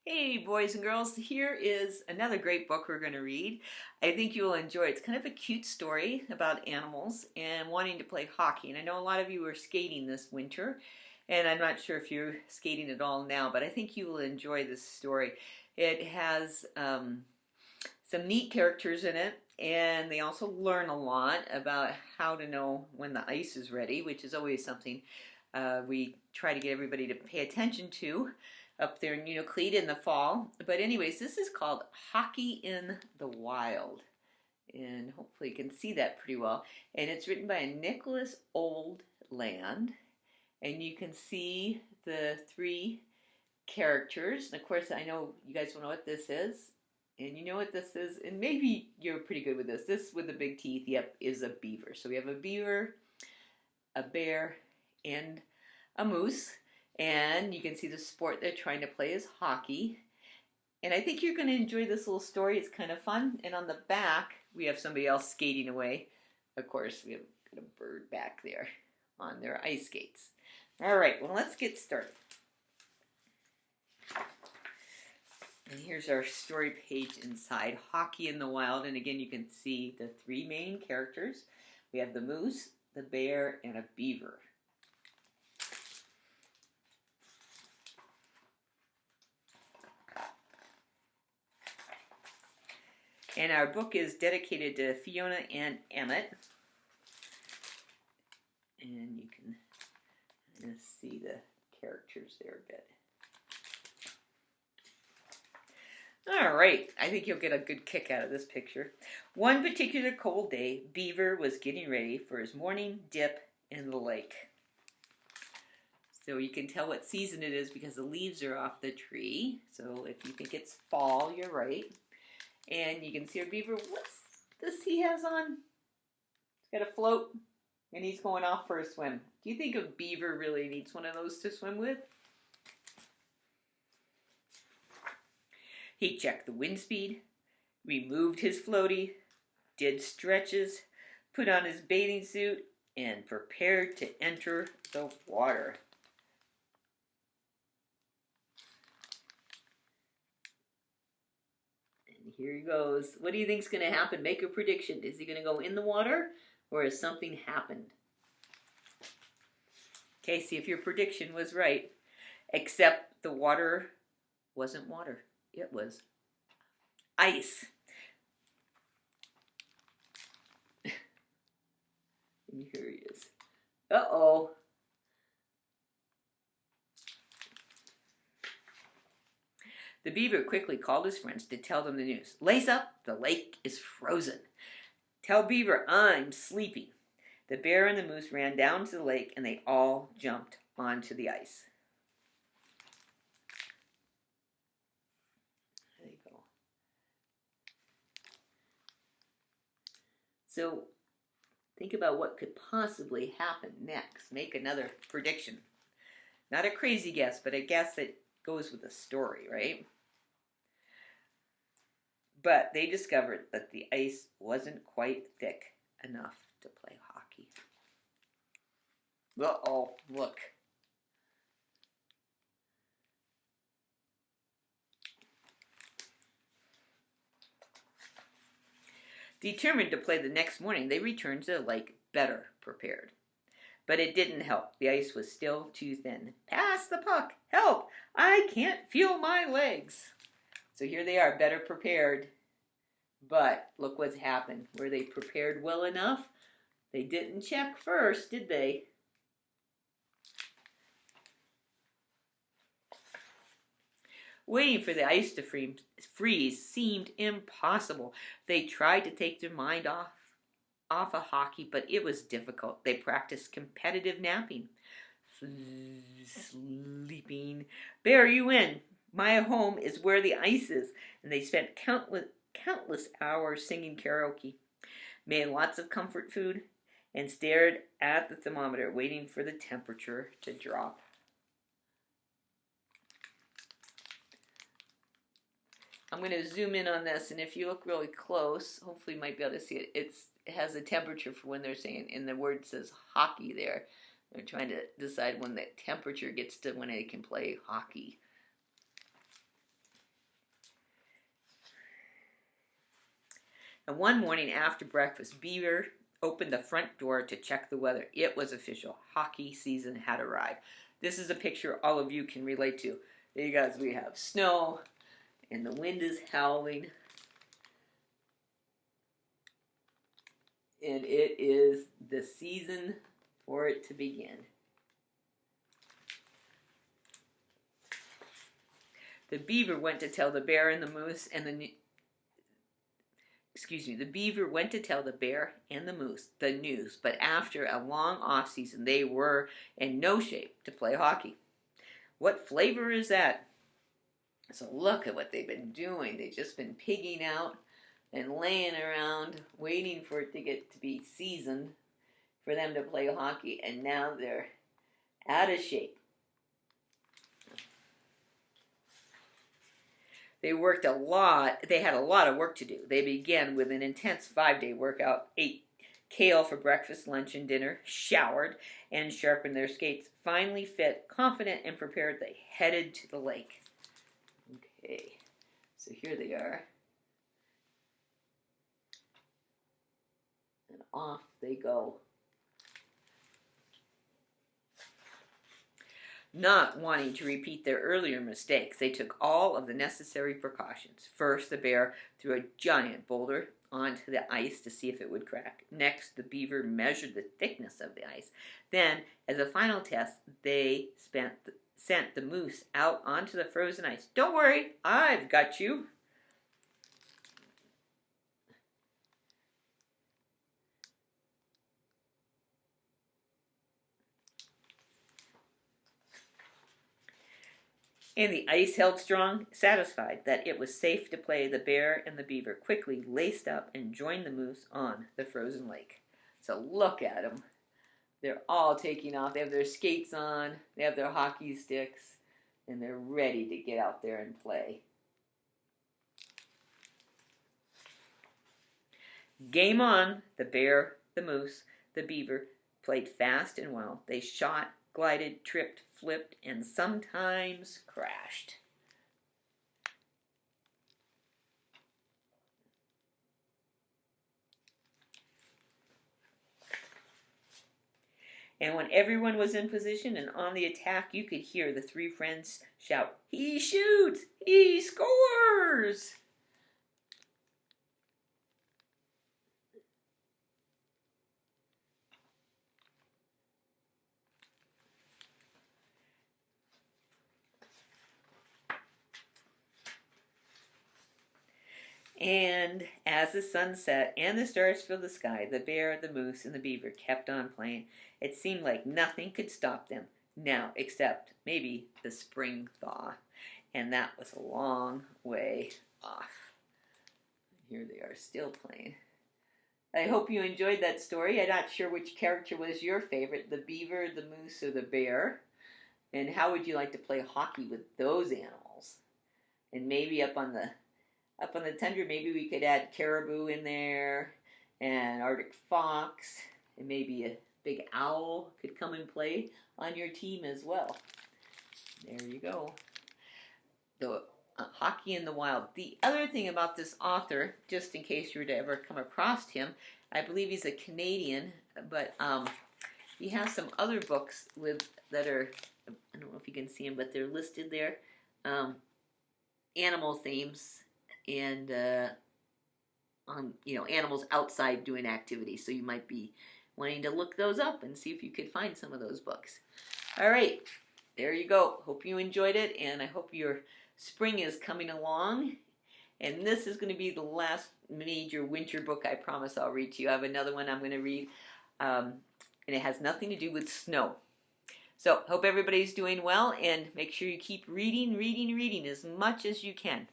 Hey, boys and girls, here is another great book we're going to read. I think you will enjoy it. It's kind of a cute story about animals and wanting to play hockey. And I know a lot of you are skating this winter, and I'm not sure if you're skating at all now, but I think you will enjoy this story. It has some neat characters in it, and they also learn a lot about how to know when the ice is ready, which is always something we try to get everybody to pay attention to up there in Unalakleet in the fall. But anyways, this is called Hockey in the Wild. And hopefully you can see that pretty well. And it's written by Nicholas Oldland. And you can see the three characters. And of course, I know you guys will know what this is. And you know what this is. And maybe you're pretty good with this. This with the big teeth, yep, is a beaver. So we have a beaver, a bear, and a moose. And you can see the sport they're trying to play is hockey. And I think you're going to enjoy this little story. It's kind of fun. And on the back, we have somebody else skating away. Of course, we have got a bird back there on their ice skates. All right, well, let's get started. And here's our story page inside, Hockey in the Wild. And again, you can see the three main characters. We have the moose, the bear, and a beaver. And our book is dedicated to Fiona and Emmett. And you can see the characters there a bit. All right, I think you'll get a good kick out of this picture. One particular cold day, Beaver was getting ready for his morning dip in the lake. So you can tell what season it is because the leaves are off the tree. So if you think it's fall, you're right. And you can see our beaver. What's this he has on? He's got a float, and he's going off for a swim. Do you think a beaver really needs one of those to swim with? He checked the wind speed, removed his floaty, did stretches, put on his bathing suit, and prepared to enter the water. Here he goes. What do you think is going to happen? Make a prediction. Is he going to go in the water or has something happened? Okay, see if your prediction was right. Except the water wasn't water. It was ice. And here he is. Uh-oh. The beaver quickly called his friends to tell them the news. Lace up, the lake is frozen. Tell Beaver I'm sleepy. The bear and the moose ran down to the lake and they all jumped onto the ice. There you go. So think about what could possibly happen next. Make another prediction. Not a crazy guess, but a guess that goes with the story, right? But they discovered that the ice wasn't quite thick enough to play hockey. Uh-oh, look. Determined to play the next morning, they returned to the lake better prepared. But it didn't help. The ice was still too thin. Pass the puck! Help! I can't feel my legs! So here they are, better prepared. But look what's happened. Were they prepared well enough? They didn't check first, did they? Waiting for the ice to freeze seemed impossible. They tried to take their mind off of hockey, but it was difficult. They practiced competitive napping. Sleeping. Bear, you win. My home is where the ice is. And they spent countless hours singing karaoke, made lots of comfort food, and stared at the thermometer, waiting for the temperature to drop. I'm going to zoom in on this, and if you look really close, hopefully you might be able to see it. It has a temperature for when they're saying, and the word says hockey there. They're trying to decide when the temperature gets to when they can play hockey. And one morning after breakfast, Beaver opened the front door to check the weather. It was official. Hockey season had arrived. This is a picture all of you can relate to. There you guys, we have snow, and the wind is howling. And it is the season for it to begin. The beaver went to tell the bear and the moose and the beaver went to tell the bear and the moose the news, but after a long off season, they were in no shape to play hockey. What flavor is that? So look at what they've been doing. They've just been pigging out and laying around, waiting for it to get to be season for them to play hockey, and now they're out of shape. They worked a lot. They had a lot of work to do. They began with an intense 5-day workout, ate kale for breakfast, lunch, and dinner, showered, and sharpened their skates. Finally fit, confident, and prepared, they headed to the lake. Okay, so here they are. And off they go. Not wanting to repeat their earlier mistakes, they took all of the necessary precautions. First, the bear threw a giant boulder onto the ice to see if it would crack. Next, the beaver measured the thickness of the ice. Then, as a final test, they sent the moose out onto the frozen ice. Don't worry, I've got you. And the ice held strong, satisfied that it was safe to play. The bear and the beaver quickly laced up and joined the moose on the frozen lake. So look at them. They're all taking off. They have their skates on, they have their hockey sticks, and they're ready to get out there and play. Game on. The bear, the moose, the beaver played fast and well. They shot, glided, tripped, flipped, and sometimes crashed. And when everyone was in position and on the attack, you could hear the three friends shout, "He shoots! He scores!" And as the sun set and the stars filled the sky, the bear, the moose, and the beaver kept on playing. It seemed like nothing could stop them now, except maybe the spring thaw. And that was a long way off. Here they are still playing. I hope you enjoyed that story. I'm not sure which character was your favorite, the beaver, the moose, or the bear. And how would you like to play hockey with those animals? And maybe up on the tundra, maybe we could add caribou in there, and Arctic fox, and maybe a big owl could come and play on your team as well. There you go. The Hockey in the Wild. The other thing about this author, just in case you were to ever come across him, I believe he's a Canadian, but he has some other books that are, I don't know if you can see them, but they're listed there. Animal themes and animals outside doing activities. So you might be wanting to look those up and see if you could find some of those books. All right, there you go. Hope you enjoyed it, and I hope your spring is coming along. And this is going to be the last major winter book I promise I'll read to you. I have another one I'm going to read, and it has nothing to do with snow. So hope everybody's doing well, and make sure you keep reading as much as you can.